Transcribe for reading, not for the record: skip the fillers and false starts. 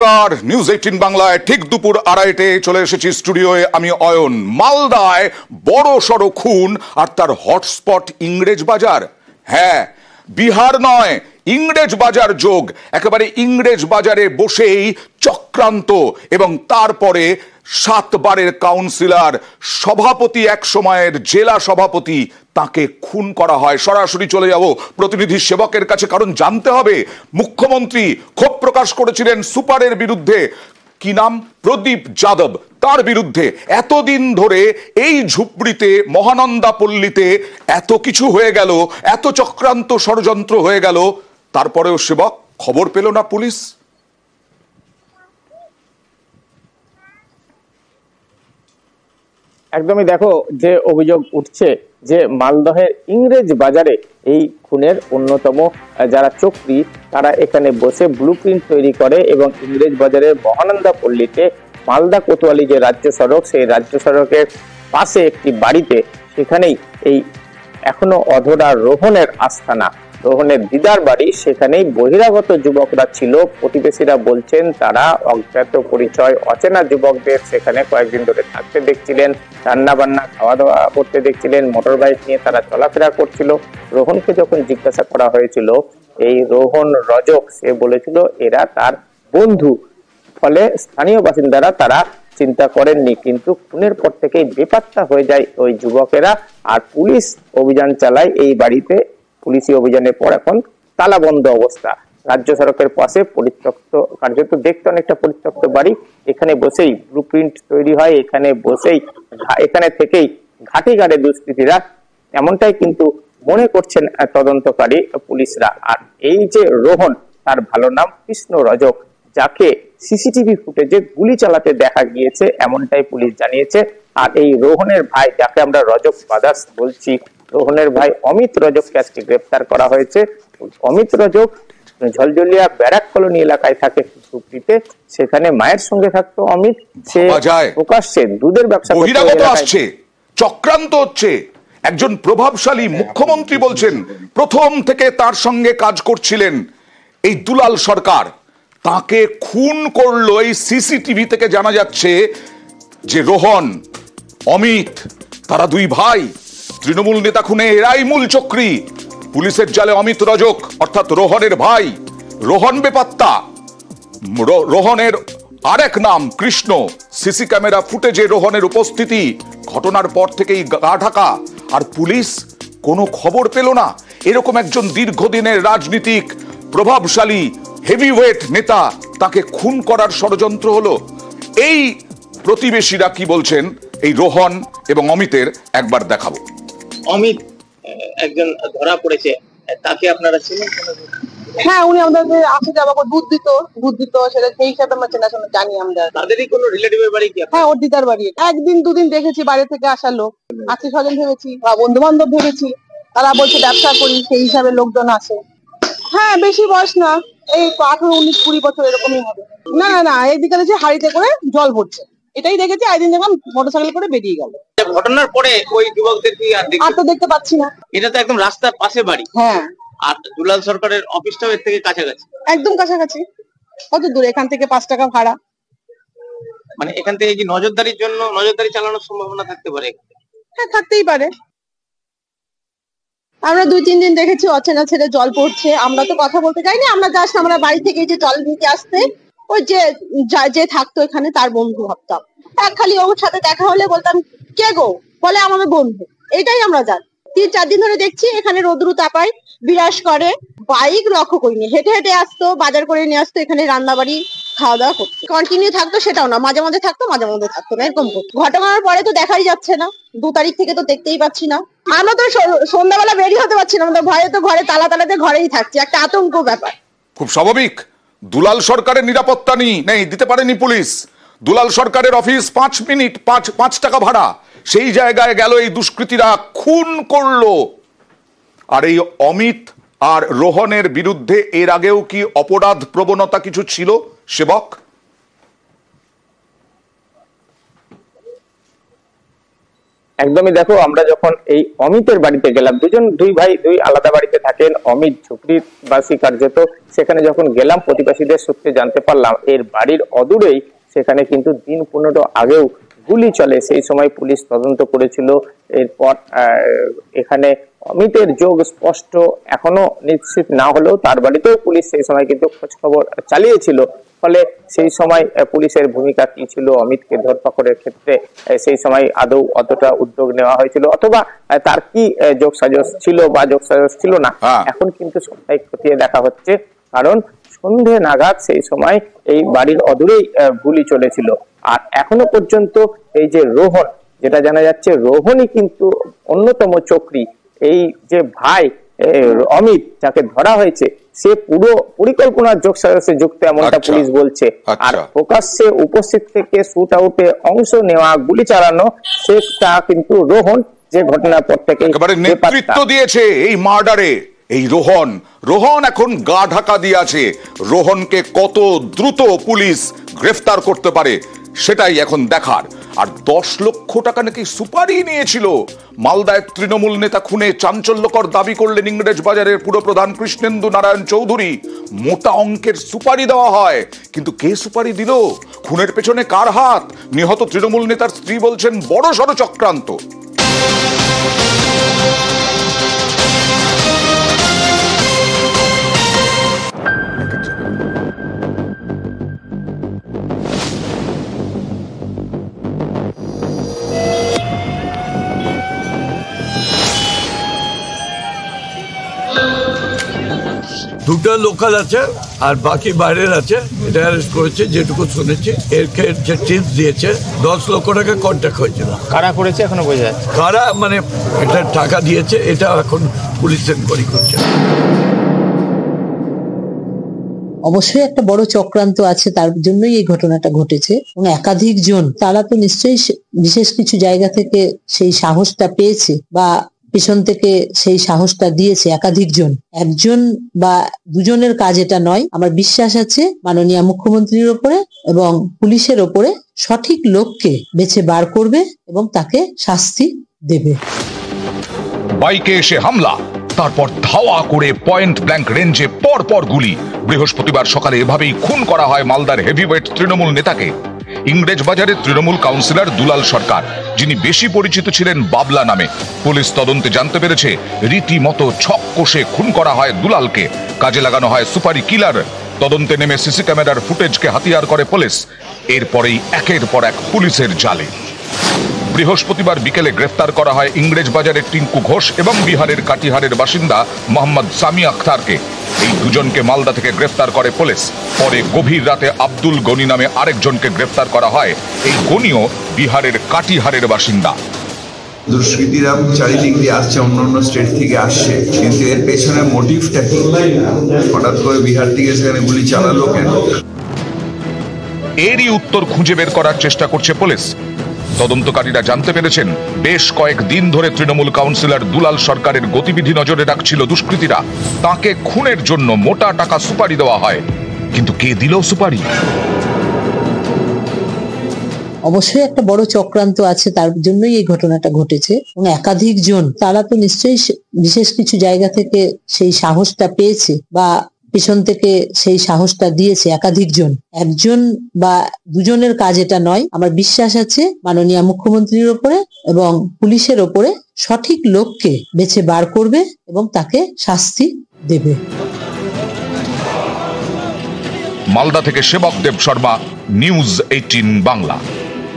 নমস্কার, নিউজ 18 বাংলায় ঠিক দুপুর 2:30 চলে এসেছি স্টুডিওয়ে। আমি অয়ন। মালদায় বড় সড়ো খুন আর তার হটস্পট ইংরেজ বাজার। হ্যাঁ, বিহার নয়, ইংরেজ বাজার যোগ। একেবারে ইংরেজ বাজারে বসেই চক্রান্ত এবং তারপরে 7 বারের কাউন্সিলর, সভাপতি, এক সময়ের জেলা সভাপতি, তাকে খুন করা হয়। সরাসরি চলে যাব প্রতিনিধি সেবকের কাছে, কারণ জানতে হবে মুখ্যমন্ত্রী ক্ষোভ প্রকাশ করেছিলেন সুপারের বিরুদ্ধে। কি নাম? প্রদীপ যাদব। তার বিরুদ্ধে এতদিন ধরে এই ঝুপড়িতে, মহানন্দা পল্লীতে এত কিছু হয়ে গেল, এত চক্রান্ত ষড়যন্ত্র হয়ে গেল, তারপরেও সেবক খবর পেল না পুলিশ। একদমই দেখো, যে অভিযোগ উঠছে যে মালদহের ইংরেজ বাজারে এই খুনের অন্যতম যারা চক্রী, তারা এখানে বসে ব্লুপ্রিন্ট তৈরি করে এবং ইংরেজ বাজারের মহানন্দা পল্লীতে মালদা কোতোয়ালি যে রাজ্য সড়ক, সেই রাজ্য সড়কের পাশে একটি বাড়িতে, সেখানেই এই এখনো অধরা রোহনের আস্তানা, রোহনের দিদার বাড়ি, সেখানেই বহিরাগত যুবকরা ছিল। প্রতিবেশীরা বলছেন তারা অজ্ঞাত পরিচয় অচেনা যুবকদের সেখানে কয়েকদিন ধরে থাকতে দেখছিলেন, রান্না বান্না খাওয়া দাওয়া করতে দেখছিলেন, মোটর বাইক নিয়ে তারা চলাফেরা করছিল। রোহনকে যখন জিজ্ঞাসা করা হয়েছিল, এই রোহন রজক, সে বলেছিল এরা তার বন্ধু। ফলে স্থানীয় বাসিন্দারা তারা চিন্তা করেননি, কিন্তু খুনের পর থেকেই বেপাত্তা হয়ে যায় ওই যুবকেরা। আর পুলিশ অভিযান চালায় এই বাড়িতে। পুলিশি অভিযানের পর এখন তালাবন্ধ অবস্থা। রাজ্য সড়কের পাশে পরিত্যক্ত, কার্যত দেখতে অনেকটা পরিত্যক্ত বাড়ি, এখানে বসেই ব্লুপ্রিন্ট তৈরি হয়, এখানে থেকেই ঘাটি গাড়ে দুষ্কৃতীরা, এমনটাই কিন্তু মনে করছেন তদন্তকারী পুলিশরা। আর এই যে রোহন, তার ভালো নাম কৃষ্ণ রজক, যাকে সিসিটিভি ফুটেজে গুলি চালাতে দেখা গিয়েছে, এমনটাই পুলিশ জানিয়েছে। আর এই রোহনের ভাই, যাকে আমরা রজক ব্রাদার্স বলছি, রোহনের ভাই অমিত রজককে আজকে গ্রেফতার করা হয়েছে। অমিত রজক ঝলঝলিয়া ব্যারাক কলোনি এলাকায় থাকে ঝুপড়িতে, সেখানে মায়ের সঙ্গে থাকতো অমিত। সে প্রকাশ্যে দুধের ব্যবসা আসছে, চক্রান্ত হচ্ছে। একজন প্রভাবশালী মুখ্যমন্ত্রী বলছেন প্রথম থেকে তার সঙ্গে কাজ করছিলেন এই দুলাল সরকার, তাকে খুন করলো। এই সিসিটিভি থেকে জানা যাচ্ছে যে রোহন, অমিত, তারা দুই ভাই। তৃণমূল নেতা খুনে এরাই মূল চক্রী। পুলিশের জালে অমিত রজক অর্থাৎ রোহনের ভাই, রোহন বেপাত্তা। রোহনের আরেক নাম কৃষ্ণ। সিসি ক্যামেরা ফুটেজে রোহনের উপস্থিতি। ঘটনার পর থেকেই গা ঢাকা, আর পুলিশ কোনো খবর পেল না। এরকম একজন দীর্ঘদিনের রাজনীতিক, প্রভাবশালী, হেভিওয়েট নেতা, তাকে খুন করার ষড়যন্ত্র হলো। এই প্রতিবেশীরা কি বলছেন এই রোহন এবং অমিতের একবার দেখাবো। অমিত একজন ধরা পড়েছে, তাকে আপনারা চিনেন? হ্যাঁ, উনি আমাদের আসে যাওয়া দুধ দিত সেটা, সেই হিসাবে আমরা চেনাশোনা জানি। আমরা তাদেরই কোনো রিলেটিভের বাড়ি কি? হ্যাঁ, ওর দিদার বাড়ি। একদিন দুদিন দেখেছি বাইরে থেকে আসা লোক, আত্মীয় স্বজন ভেবেছি বা বন্ধু বান্ধব ভেবেছি। তারা বলছে ব্যবসা করি, সেই হিসাবে লোকজন আসে। হ্যাঁ, বেশি বয়স না, এই 18, 19, 20 বছর এরকমই হবে। না না না, এইদিকে দেখছি হাড়িতে করে জল ভরছে, এটাই দেখেছি। একদিন দেখলাম মোটরসাইকেল করে বেরিয়ে গেল। ঘটনার পরে ওই যুবকদের কি আর তো দেখতে পাচ্ছি না। এটা তো একদম রাস্তার পাশে বাড়ি। হ্যাঁ, আর দুলাল সরকারের অফিসটাও এর থেকে কাছাকাছি। একদম কাছাকাছি। কত দূর এখান থেকে? 5 টাকা ভাড়া। মানে এখান থেকে কি নজরদারি চালানোর সম্ভাবনা থাকতে পারে? হ্যাঁ, থাকতেই পারে। আমরা 2-3 দিন দেখেছি অচেনা ছেলে জল পড়ছে। আমরা তো কথা বলতে যাইনি, আমরা জাস্ট আমরা বাড়ি থেকে যে জল নিতে আসতে, ওই যে থাকতো এখানে তার বন্ধু ভাবতাম। খালি ওর সাথে দেখা হলে বলতাম কে গো, বলে আমাদের বন্ধু। এটাই আমরা জানি। 3-4 দিন ধরে দেখছি এখানে রোদ্রু তাপায় বিরাজ করে। বাইক লক্ষ্য করিনি, হেঁটে হেঁটে আসতো, বাজার করে নিয়ে আসতো, এখানে রান্না বাড়ি খাওয়া দাওয়া করতো। কন্টিনিউ থাকতো সেটাও না, মাঝে মাঝে থাকতো, মাঝে মাঝে থাকতো না, এরকম করতো। ঘটনার পরে তো দেখাই যাচ্ছে না, 2 তারিখ থেকে তো দেখতেই পাচ্ছি না। আমরা তো সন্ধ্যাবেলা বেরিয়ে হতে পারছি না, আমাদের ভয়ে তো ঘরে তালাতে ঘরেই থাকছি, একটা আতঙ্ক ব্যাপার। খুব স্বাভাবিক। দুলাল সরকারের নিরাপত্তা নেই, দিতে পারেনি পুলিশ। দুলাল সরকারের অফিস 5 টাকা ভাড়া, সেই জায়গায় গেল এই দুষ্কৃতীরা, খুন করলো। আর এই অমিত আর রোহনের বিরুদ্ধে এর আগেও কি অপরাধ প্রবণতা কিছু ছিল সেবক? একদমই। দেখো, আমরা যখন এই অমিতের বাড়িতে গেলাম, দুই ভাই দুই আলাদা বাড়িতে থাকেন, অমিত ঝুপড়িবাসী কার্যত, সেখানে যখন গেলাম প্রতিবেশীদের সূত্রে জানতে পারলাম এর বাড়ির অদূরেই সেখানে কিন্তু দিন 15 আগেও গুলি চলে। সেই সময় পুলিশ তদন্ত করেছিল। এরপর এখানে অমিতের যোগ স্পষ্ট এখনো নিশ্চিত না হলেও তার বাড়িতেও পুলিশ সেই সময় কিন্তু খোঁজ খবর চালিয়েছিল। ফলে সেই সময় পুলিশের ভূমিকা কি ছিল অমিতকে ধরপাকড়ের ক্ষেত্রে, সেই সময় আদৌ অতটা উদ্যোগ নেওয়া হয়েছিল অথবা তার কি যোগসাজশ ছিল বা যোগসাজশ ছিল না, এখন কিন্তু সবটাই খতিয়ে দেখা হচ্ছে। কারণ সন্ধে নাগাদ সেই সময় এই বাড়ির অদূরেই গুলি চলেছিল। আর এখনো পর্যন্ত এই যে রোহন, যেটা জানা যাচ্ছে রোহনই কিন্তু অন্যতম চক্রী। এই যে ভাই অমিত যাকে ধরা হয়েছে সে পুরো পরিকল্পনার যোগসাজশে যুক্ত, এমনটা পুলিশ বলছে। আর প্রকাশ্যে উপস্থিত থেকে শুট আউটে অংশ নেওয়া, গুলি চালানো, সেটা কিন্তু রোহন, যে ঘটনার পর থেকে একেবারে নেতৃত্ব দিয়েছে এই মার্ডারে। এই রোহন এখন গা ঢাকা দিয়ে আছে। রোহনকে কত দ্রুত পুলিশ গ্রেফতার করতে পারে সেটাই এখন দেখার। আর 10 লক্ষ টাকা নাকি সুপারি নিয়েছিল। মালদায় তৃণমূল নেতা খুনে চাঞ্চল্যকর দাবি করলেন ইংরেজ বাজারের পুরপ্রধান কৃষ্ণেন্দু নারায়ণ চৌধুরী। মোটা অঙ্কের সুপারি দেওয়া হয়, কিন্তু কে সুপারি দিল? খুনের পেছনে কার হাত? নিহত তৃণমূল নেতার স্ত্রী বলছেন বড়সড় চক্রান্ত। দুটো লোকাল আছে আর বাকি বাইরের আছে। এটা অ্যারেস্ট করেছে যেটুকু শুনেছি। এর যে টিপস দিয়েছে 10 লক্ষ টাকা কন্ট্যাক্ট হয়েছিল। কারা করেছে এখনো বোঝা যাচ্ছে কারা, মানে এটা টাকা দিয়েছে, এটা এখন পুলিশ এনকোয়ারি করছে। অবশ্যই একটা বড় চক্রান্ত আছে, তার জন্যই এই ঘটনাটা ঘটেছে। এবং একাধিক জন, তারা তো নিশ্চয়ই বিশেষ কিছু জায়গা থেকে সেই সাহসটা পেয়েছে বা পেছন থেকে সেই সাহসটা দিয়েছে একাধিক জন। একজন বা দুজনের কাজ এটা নয়। আমার বিশ্বাস আছে মাননীয় মুখ্যমন্ত্রীর ওপরে এবং পুলিশের ওপরে সঠিক লোককে বেছে বার করবে এবং তাকে শাস্তি দেবে। বাইকে এসে হামলা, তারপর ধাওয়া করে পয়েন্ট ব্ল্যাঙ্ক রেঞ্জে পরপর গুলি। বৃহস্পতিবার সকালে এভাবেই খুন করা হয় মালদার হেভিওয়েট তৃণমূল নেতাকে। ইংরেজ বাজারের তৃণমূল কাউন্সিলর দুলাল সরকার, যিনি বেশি পরিচিত ছিলেন বাবলা নামে। পুলিশ তদন্তে জানতে পেরেছে রীতিমতো ছক কষে খুন করা হয় দুলালকে। কাজে লাগানো হয় সুপারি কিলার। তদন্তে নেমে সিসি ক্যামেরার ফুটেজকে হাতিয়ার করে পুলিশ। এরপরেই একের পর এক পুলিশের জালে। বৃহস্পতিবার বিকেলে গ্রেফতার করা হয় ইংরেজ বাজারের টিঙ্কু ঘোষ এবং বিহারের কাটিহারের বাসিন্দা মোহাম্মদ সামি আখতারকে। এই দুজনকে মালদা থেকে গ্রেফতার করে পুলিশ। পরে গভীর রাতে আব্দুল গনি নামে আরেকজনকে গ্রেফতার করা হয়। এই গনিও বিহারের কাটিহারের বাসিন্দা। দুষ্কৃতীরা চারিদিক দিয়ে আসছে, অন্য স্টেট থেকে আসছে, কিন্তু এর পেছনে মোটিভটা কি? হঠাৎ করে বিহার থেকে সেখানে গুলি চালালো কেন? এরই উত্তর খুঁজে বের করার চেষ্টা করছে পুলিশ। তদন্তকারীরা জানতে পেরেছেন বেশ কয়েকদিন ধরে তৃণমূল কাউন্সিলর দুলাল সরকারের গতিবিধি নজরে রাখছিল দুষ্কৃতীরা। তাকে খুনের জন্য মোটা টাকা সুপারি দেওয়া হয়, কিন্তু কে দিল সুপারি? অবশ্যই একটা বড় চক্রান্ত আছে, তার জন্যই এই ঘটনাটা ঘটেছে। এবং একাধিক জন, তারা তো নিশ্চয়ই বিশেষ কিছু জায়গা থেকে সেই সাহসটা পেয়েছে বা পেছন থেকে সেই সাহসটা দিয়েছে একাধিক জন। একজন বা দুজনের কাজ এটা নয়। আমার বিশ্বাস আছে মাননীয় মুখ্যমন্ত্রীর ওপরে এবং পুলিশের ওপরে সঠিক লোককে বেছে বার করবে এবং তাকে শাস্তি দেবে। মালদা থেকে সেবক দেব শর্মা, নিউজ 18 বাংলা।